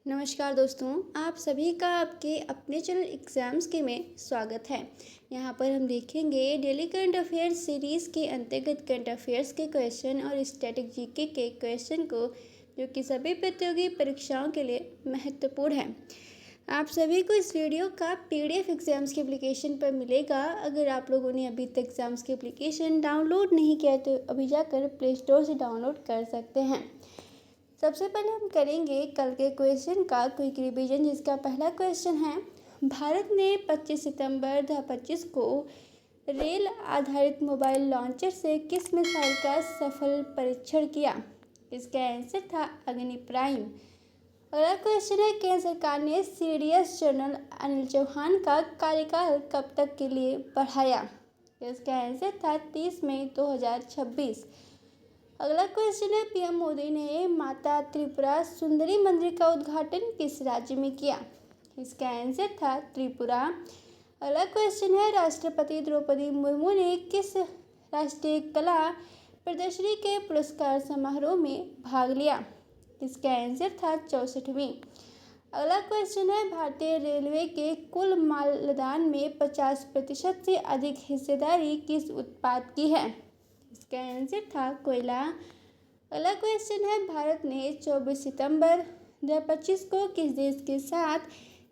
नमस्कार दोस्तों, आप सभी का आपके अपने चैनल एग्ज़ाम्स के में स्वागत है। यहाँ पर हम देखेंगे डेली करंट अफेयर्स सीरीज़ के अंतर्गत करंट अफेयर्स के क्वेश्चन और स्टैटिक जीके के क्वेश्चन को, जो कि सभी प्रतियोगी परीक्षाओं के लिए महत्वपूर्ण है। आप सभी को इस वीडियो का PDF एग्ज़ाम्स के एप्लीकेशन पर मिलेगा। अगर आप लोगों ने अभी तक एग्ज़ाम्स के एप्लीकेशन डाउनलोड नहीं किया तो अभी जाकर प्ले स्टोर से डाउनलोड कर सकते हैं। सबसे पहले हम करेंगे कल के क्वेश्चन का क्विक रिवीजन, जिसका पहला क्वेश्चन है, भारत ने 25 सितंबर 2025 को रेल आधारित मोबाइल लॉन्चर से किस मिसाइल का सफल परीक्षण किया? इसका आंसर था अग्नि प्राइम। अगला क्वेश्चन है, केंद्र सरकार ने CDS जनरल अनिल चौहान का कार्यकाल कब तक के लिए बढ़ाया? इसका आंसर था 30 मई 2026। अगला क्वेश्चन है, PM मोदी ने माता त्रिपुरा सुंदरी मंदिर का उद्घाटन किस राज्य में किया? इसका आंसर था त्रिपुरा। अगला क्वेश्चन है, राष्ट्रपति द्रौपदी मुर्मू ने किस राष्ट्रीय कला प्रदर्शनी के पुरस्कार समारोह में भाग लिया? इसका आंसर था 64वीं। अगला क्वेश्चन है, भारतीय रेलवे के कुल मालदान में 50% से अधिक हिस्सेदारी किस उत्पाद की है? इसका आंसर था कोयला। अगला क्वेश्चन है, भारत ने 24 सितंबर 2025 को किस देश के साथ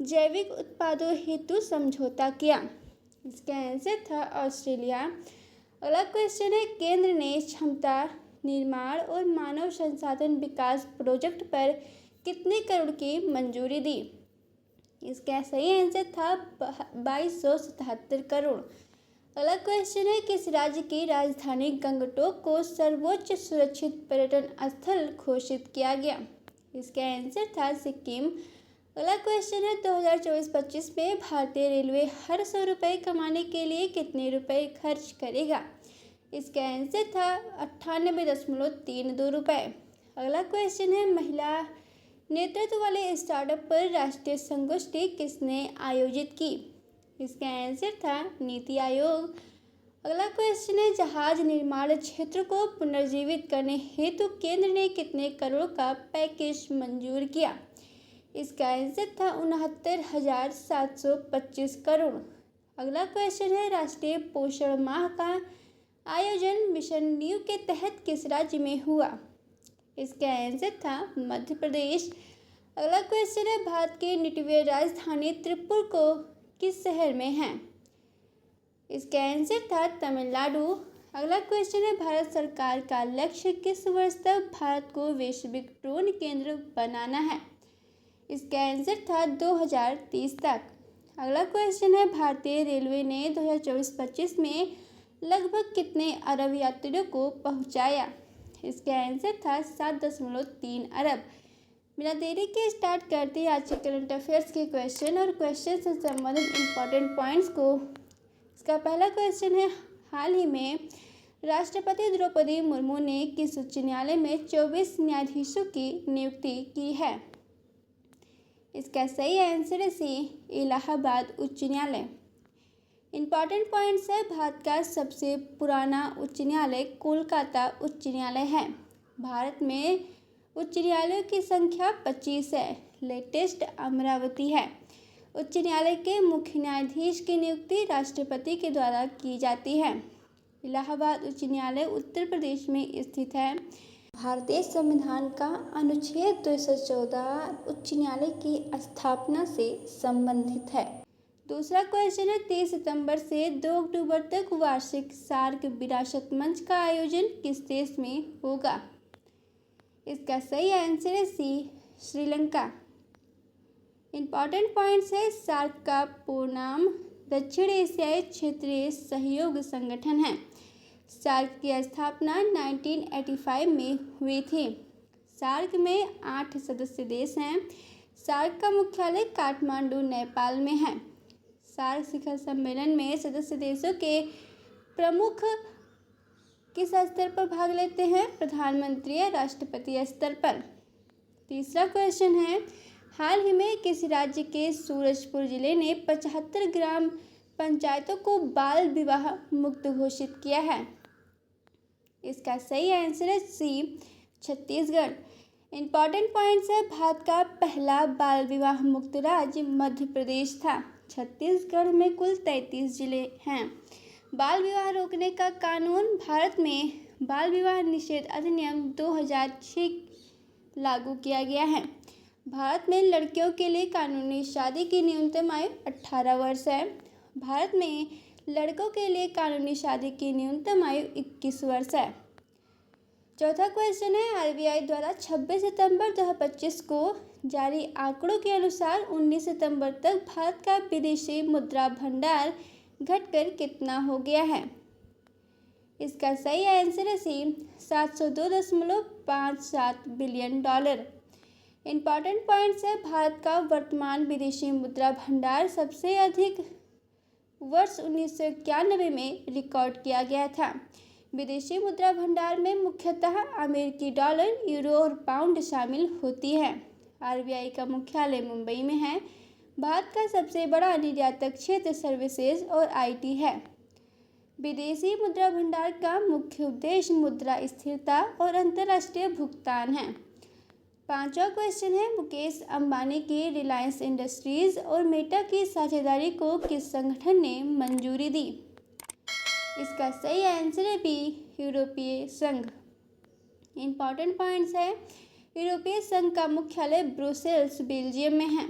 जैविक उत्पादों हेतु समझौता किया? इसका आंसर था ऑस्ट्रेलिया। अगला क्वेश्चन है, केंद्र ने क्षमता निर्माण और मानव संसाधन विकास प्रोजेक्ट पर कितने करोड़ की मंजूरी दी? इसका सही आंसर था 2277 करोड़। अगला क्वेश्चन है, किस राज्य की राजधानी गंगटोक को सर्वोच्च सुरक्षित पर्यटन स्थल घोषित किया गया? इसका आंसर था सिक्किम। अगला क्वेश्चन है, 2024-25 में भारतीय रेलवे हर 100 रुपये कमाने के लिए कितने रुपए खर्च करेगा? इसका आंसर था 98.32 रुपये। अगला क्वेश्चन है, महिला नेतृत्व वाले स्टार्टअप पर राष्ट्रीय संगोष्ठी किसने आयोजित की? इसका आंसर था नीति आयोग। अगला क्वेश्चन है, जहाज निर्माण क्षेत्र को पुनर्जीवित करने हेतु केंद्र ने कितने करोड़ का पैकेज मंजूर किया? इसका आंसर था 69,725 करोड़। अगला क्वेश्चन है, राष्ट्रीय पोषण माह का आयोजन मिशन न्यू के तहत किस राज्य में हुआ? इसका आंसर था मध्य प्रदेश। अगला क्वेश्चन है, भारत की निटवीय राजधानी त्रिपुर को किस शहर में है? इसका आंसर था तमिलनाडु। अगला क्वेश्चन है, भारत सरकार का लक्ष्य किस वर्ष तक भारत को वैश्विक ड्रोन केंद्र बनाना है? इसका आंसर था 2030 तक। अगला क्वेश्चन है, भारतीय रेलवे ने 2024-25 में लगभग कितने अरब यात्रियों को पहुंचाया? इसका आंसर था 7.3 अरब। बिना देरी के स्टार्ट करते हैं आज के करंट अफेयर्स के क्वेश्चन और क्वेश्चन से संबंधित इम्पोर्टेंट पॉइंट्स को। इसका पहला क्वेश्चन है, हाल ही में राष्ट्रपति द्रौपदी मुर्मू ने किस उच्च न्यायालय में 24 न्यायाधीशों की नियुक्ति की है? इसका सही आंसर है सी, इलाहाबाद उच्च न्यायालय। इम्पॉर्टेंट पॉइंट्स है, भारत का सबसे पुराना उच्च न्यायालय कोलकाता उच्च न्यायालय है। भारत में उच्च न्यायालयों की संख्या 25 है। लेटेस्ट अमरावती है। उच्च न्यायालय के मुख्य न्यायाधीश की नियुक्ति राष्ट्रपति के द्वारा की जाती है। इलाहाबाद उच्च न्यायालय उत्तर प्रदेश में स्थित है। भारतीय संविधान का अनुच्छेद 214 उच्च न्यायालय की स्थापना से संबंधित है। दूसरा क्वेश्चन है, 30 सितंबर से 2 अक्टूबर तक वार्षिक सार्क विरासत मंच का आयोजन किस देश में होगा? इसका सही आंसर है सी, श्रीलंका। इम्पॉर्टेंट पॉइंट्स है, सार्क का पूर्ण नाम दक्षिण एशियाई क्षेत्रीय सहयोग संगठन है। सार्क की स्थापना 1985 में हुई थी। सार्क में 8 सदस्य देश हैं। सार्क का मुख्यालय काठमांडू, नेपाल में है। सार्क शिखर सम्मेलन में सदस्य देशों के प्रमुख किस स्तर पर भाग लेते हैं? प्रधानमंत्री या राष्ट्रपति स्तर पर। तीसरा क्वेश्चन है, हाल ही में किस राज्य के सूरजपुर जिले ने 75 ग्राम पंचायतों को बाल विवाह मुक्त घोषित किया है? इसका सही आंसर है सी, छत्तीसगढ़। इम्पॉर्टेंट पॉइंट्स है, भारत का पहला बाल विवाह मुक्त राज्य मध्य प्रदेश था। छत्तीसगढ़ में कुल 33 जिले हैं। बाल विवाह रोकने का कानून, भारत में बाल विवाह निषेध अधिनियम 2006 लागू किया गया है। भारत में लड़कियों के लिए कानूनी शादी की न्यूनतम आयु 18 वर्ष है। भारत में लड़कों के लिए कानूनी शादी की न्यूनतम आयु 21 वर्ष है। चौथा क्वेश्चन है, आरबीआई द्वारा 26 सितंबर 2025 को जारी आंकड़ों के अनुसार 19 सितंबर तक भारत का विदेशी मुद्रा भंडार घटकर कितना हो गया है? इसका सही आंसर है सी, $702.57 बिलियन। इम्पॉर्टेंट पॉइंट्स है, भारत का वर्तमान विदेशी मुद्रा भंडार सबसे अधिक वर्ष 1991 में रिकॉर्ड किया गया था। विदेशी मुद्रा भंडार में मुख्यतः अमेरिकी डॉलर, यूरो और पाउंड शामिल होती है। आरबीआई का मुख्यालय मुंबई में है। भारत का सबसे बड़ा निर्यातक क्षेत्र सर्विसेज और आईटी है। विदेशी मुद्रा भंडार का मुख्य उद्देश्य मुद्रा स्थिरता और अंतर्राष्ट्रीय भुगतान है। पांचवा क्वेश्चन है, मुकेश अंबानी की रिलायंस इंडस्ट्रीज और मेटा की साझेदारी को किस संगठन ने मंजूरी दी? इसका सही आंसर है बी, यूरोपीय संघ। इम्पॉर्टेंट पॉइंट्स है, यूरोपीय संघ का मुख्यालय ब्रुसेल्स, बेल्जियम में है।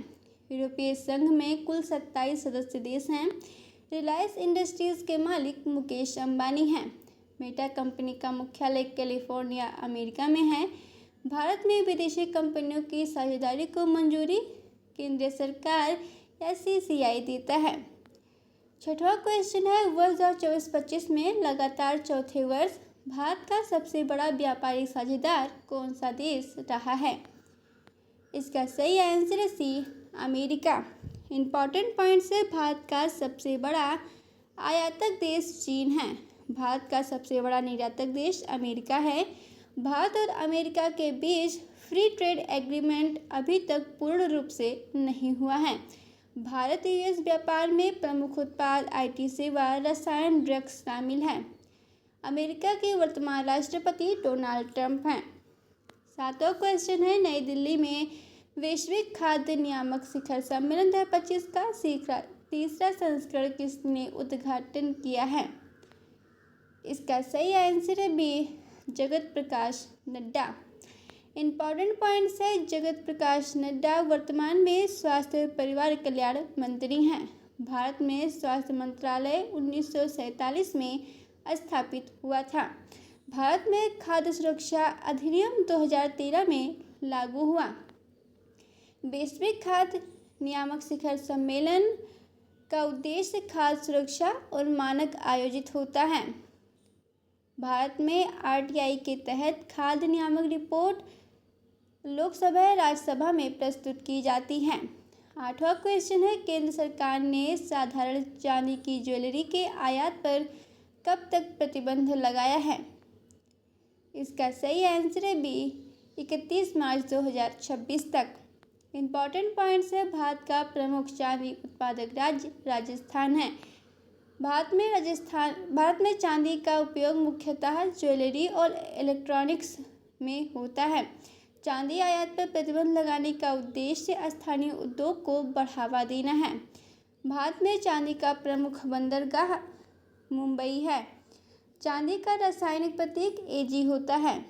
यूरोपीय संघ में कुल 27 सदस्य देश हैं। रिलायंस इंडस्ट्रीज के मालिक मुकेश अंबानी हैं। मेटा कंपनी का मुख्यालय कैलिफोर्निया, अमेरिका में है। भारत में विदेशी कंपनियों की साझेदारी को मंजूरी केंद्रीय सरकार या सीसीआई देता है। छठवां क्वेश्चन है, वर्ष 2024-25 में लगातार चौथे वर्ष भारत का सबसे बड़ा व्यापारिक साझेदार कौन सा देश रहा है? इसका सही आंसर है सी, अमेरिका। इम्पॉर्टेंट पॉइंट्स है, भारत का सबसे बड़ा आयातक देश चीन है। भारत का सबसे बड़ा निर्यातक देश अमेरिका है। भारत और अमेरिका के बीच फ्री ट्रेड एग्रीमेंट अभी तक पूर्ण रूप से नहीं हुआ है। भारत यूएस व्यापार में प्रमुख उत्पाद आईटी सेवा, रसायन, ड्रग्स शामिल हैं। अमेरिका के वर्तमान राष्ट्रपति डोनाल्ड ट्रंप हैं। सातवां क्वेश्चन है, नई दिल्ली में वैश्विक खाद्य नियामक शिखर सम्मेलन 2025 का तीसरा संस्करण किसने उद्घाटन किया है? इसका सही आंसर है B, Jagat Prakash Nadda. Important points है, जगत प्रकाश नड्डा वर्तमान में स्वास्थ्य और परिवार कल्याण मंत्री हैं। भारत में स्वास्थ्य मंत्रालय 1947 में स्थापित हुआ था। भारत में खाद्य सुरक्षा अधिनियम 2013 में लागू हुआ। वैश्विक खाद्य नियामक शिखर सम्मेलन का उद्देश्य खाद्य सुरक्षा और मानक आयोजित होता है। भारत में आरटीआई के तहत खाद्य नियामक रिपोर्ट लोकसभा या राज्यसभा में प्रस्तुत की जाती है। आठवां क्वेश्चन है, केंद्र सरकार ने साधारण चांदी की ज्वेलरी के आयात पर कब तक प्रतिबंध लगाया है? इसका सही आंसर है बी, 31 मार्च 2026 तक। इम्पॉर्टेंट पॉइंट्स है, भारत का प्रमुख चांदी उत्पादक राज्य राजस्थान है। भारत में चांदी का उपयोग मुख्यतः ज्वेलरी और इलेक्ट्रॉनिक्स में होता है। चांदी आयात पर प्रतिबंध लगाने का उद्देश्य स्थानीय उद्योग को बढ़ावा देना है। भारत में चांदी का प्रमुख बंदरगाह मुंबई है। चांदी का रासायनिक प्रतीक एजी होता है।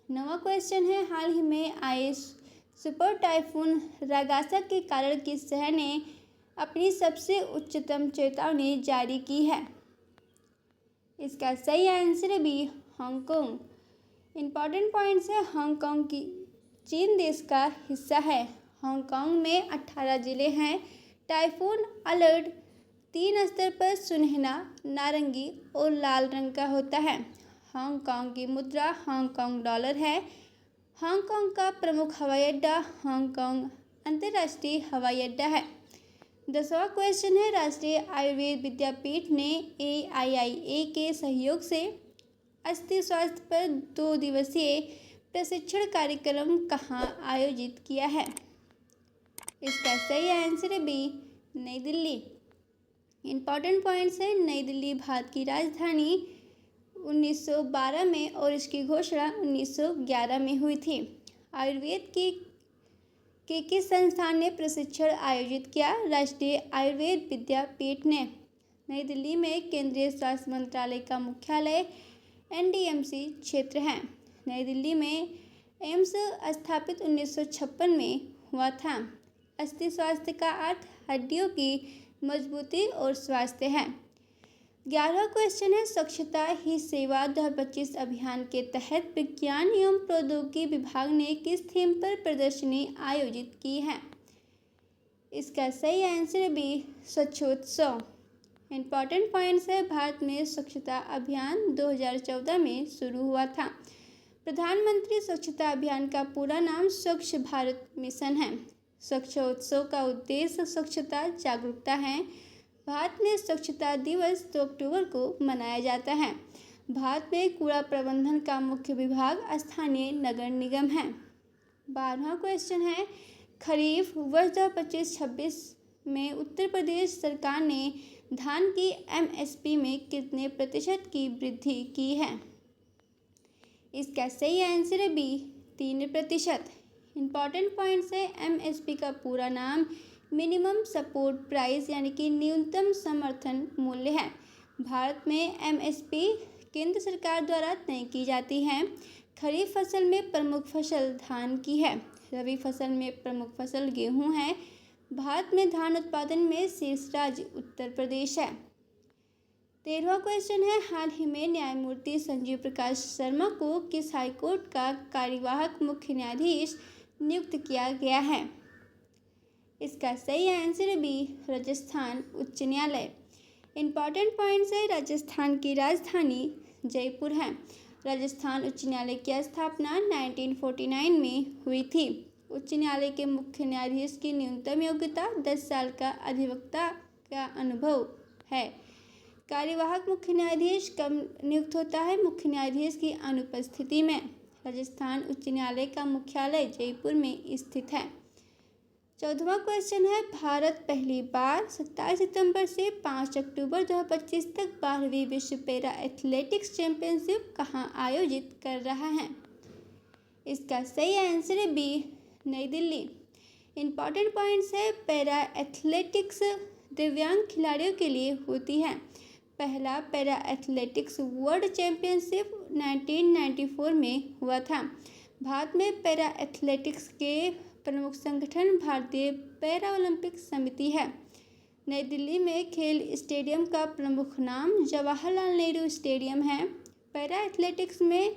नवा क्वेश्चन है, हाल ही में आए सुपर टाइफून रागासा के कारण किस शहर ने अपनी सबसे उच्चतम चेतावनी जारी की है? इसका सही आंसर है बी, हांगकांग। इम्पॉर्टेंट पॉइंट्स है, हांगकांग की चीन देश का हिस्सा है। हांगकांग में 18 जिले हैं। टाइफून अलर्ट 3 स्तर पर सुनहरा, नारंगी और लाल रंग का होता है। हांगकांग की मुद्रा हांगकांग डॉलर है। हांगकांग का प्रमुख हवाई अड्डा हांगकांग अंतर्राष्ट्रीय हवाई अड्डा है। 10वां क्वेश्चन है, राष्ट्रीय आयुर्वेद विद्यापीठ ने AIIA के सहयोग से अस्थि स्वास्थ्य पर 2 दिवसीय प्रशिक्षण कार्यक्रम कहाँ आयोजित किया है? इसका सही आंसर है बी, नई दिल्ली। इम्पॉर्टेंट पॉइंट्स है, नई दिल्ली भारत की राजधानी 1912 में और इसकी घोषणा 1911 में हुई थी। आयुर्वेद की किस संस्थान ने प्रशिक्षण आयोजित किया? राष्ट्रीय आयुर्वेद विद्यापीठ ने। नई दिल्ली में केंद्रीय स्वास्थ्य मंत्रालय का मुख्यालय NDMC क्षेत्र है। नई दिल्ली में एम्स स्थापित 1956 में हुआ था। अस्थि स्वास्थ्य का अर्थ हड्डियों की मजबूती और स्वास्थ्य है। 11वां क्वेश्चन है, स्वच्छता ही सेवा 2025 अभियान के तहत विज्ञान एवं प्रौद्योगिकी विभाग ने किस थीम पर प्रदर्शनी आयोजित की है? इसका सही आंसर बी, स्वच्छोत्सव। इम्पॉर्टेंट पॉइंट्स है, भारत में स्वच्छता अभियान 2014 में शुरू हुआ था। प्रधानमंत्री स्वच्छता अभियान का पूरा नाम स्वच्छ भारत मिशन है। स्वच्छोत्सव का उद्देश्य स्वच्छता जागरूकता है। भारत में स्वच्छता दिवस 2 अक्टूबर को मनाया जाता है। भारत में कूड़ा प्रबंधन का मुख्य विभाग स्थानीय नगर निगम है। 12वां क्वेश्चन है, खरीफ वर्ष 2025-26 में उत्तर प्रदेश सरकार ने धान की MSP में कितने प्रतिशत की वृद्धि की है? इसका सही आंसर है बी, 3%। इम्पॉर्टेंट पॉइंट्स है, MSP का पूरा नाम मिनिमम सपोर्ट प्राइस यानी कि न्यूनतम समर्थन मूल्य है। भारत में MSP केंद्र सरकार द्वारा तय की जाती है। खरीफ फसल में प्रमुख फसल धान की है। रबी फसल में प्रमुख फसल गेहूं है। भारत में धान उत्पादन में शीर्ष राज्य उत्तर प्रदेश है। 13वां क्वेश्चन है, हाल ही में न्यायमूर्ति संजीव प्रकाश शर्मा को किस हाईकोर्ट का कार्यवाहक मुख्य न्यायाधीश नियुक्त किया गया है? इसका सही आंसर है बी, राजस्थान उच्च न्यायालय। इम्पॉर्टेंट पॉइंट्स है, राजस्थान की राजधानी जयपुर है। राजस्थान उच्च न्यायालय की स्थापना 1949 में हुई थी। उच्च न्यायालय के मुख्य न्यायाधीश की न्यूनतम योग्यता 10 साल का अधिवक्ता का अनुभव है। कार्यवाहक मुख्य न्यायाधीश कब नियुक्त होता है? मुख्य न्यायाधीश की अनुपस्थिति में। राजस्थान उच्च न्यायालय का मुख्यालय जयपुर में स्थित है। 14वां क्वेश्चन है, भारत पहली बार 27 सितंबर से 5 अक्टूबर 2025 तक 12वीं विश्व पैरा एथलेटिक्स चैंपियनशिप कहाँ आयोजित कर रहा है? इसका सही आंसर है बी, नई दिल्ली। इम्पॉर्टेंट पॉइंट्स है, पैरा एथलेटिक्स दिव्यांग खिलाड़ियों के लिए होती है। पहला पैरा एथलेटिक्स वर्ल्ड चैंपियनशिप 1994 में हुआ था। भारत में पैरा एथलेटिक्स के प्रमुख संगठन भारतीय पैरा ओलंपिक समिति है। नई दिल्ली में खेल स्टेडियम का प्रमुख नाम जवाहरलाल नेहरू स्टेडियम है। पैरा एथलेटिक्स में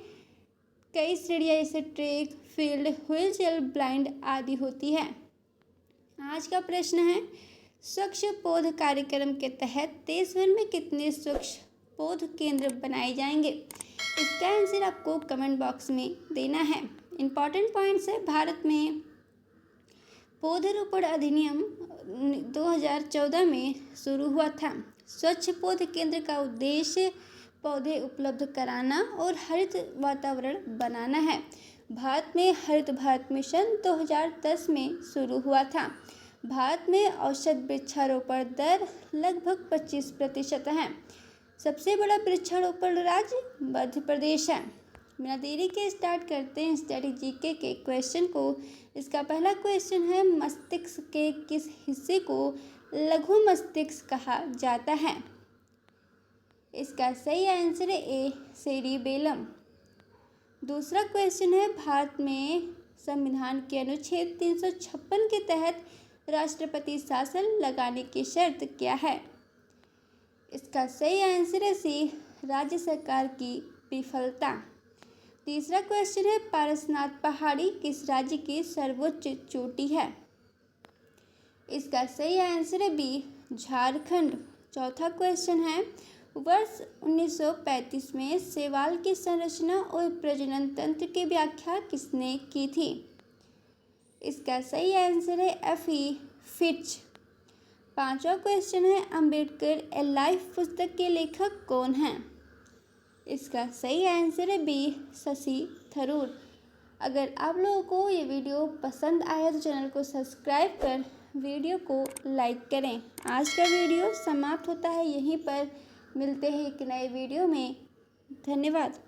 कई श्रेणियाँ जैसे ट्रैक, फील्ड, व्हीलचेयर, ब्लाइंड आदि होती है। आज का प्रश्न है, स्वच्छ पौध कार्यक्रम के तहत देश भर में कितने स्वच्छ पौध केंद्र बनाए जाएंगे? इसका आंसर आपको कमेंट बॉक्स में देना है। इम्पॉर्टेंट पॉइंट्स है, भारत में पौधरोपण अधिनियम 2014 में शुरू हुआ था। स्वच्छ पौध केंद्र का उद्देश्य पौधे उपलब्ध कराना और हरित वातावरण बनाना है। भारत में हरित भारत मिशन 2010 में शुरू हुआ था। भारत में औसत वृक्षारोपण दर लगभग 25% है। सबसे बड़ा वृक्षारोपण राज्य मध्य प्रदेश है। बिना देरी के स्टार्ट करते हैं स्टैटिक जीके के क्वेश्चन को। इसका पहला क्वेश्चन है, मस्तिष्क के किस हिस्से को लघु मस्तिष्क कहा जाता है? इसका सही आंसर है ए, सेरिबेलम। दूसरा क्वेश्चन है, भारत में संविधान के अनुच्छेद 356 के तहत राष्ट्रपति शासन लगाने की शर्त क्या है? इसका सही आंसर है सी, राज्य सरकार की विफलता। तीसरा क्वेश्चन है, पारसनाथ पहाड़ी किस राज्य की सर्वोच्च चोटी है? इसका सही आंसर है बी, झारखंड। चौथा क्वेश्चन है, वर्ष 1935 में शैवाल की संरचना और प्रजनन तंत्र की व्याख्या किसने की थी? इसका सही आंसर है एफ.ई. फिच। पांचवा क्वेश्चन है, अंबेडकर ए लाइफ पुस्तक के लेखक कौन हैं? इसका सही आंसर है बी, शशि थरूर। अगर आप लोगों को ये वीडियो पसंद आया तो चैनल को सब्सक्राइब कर वीडियो को लाइक करें। आज का वीडियो समाप्त होता है यहीं पर। मिलते हैं एक नए वीडियो में। धन्यवाद।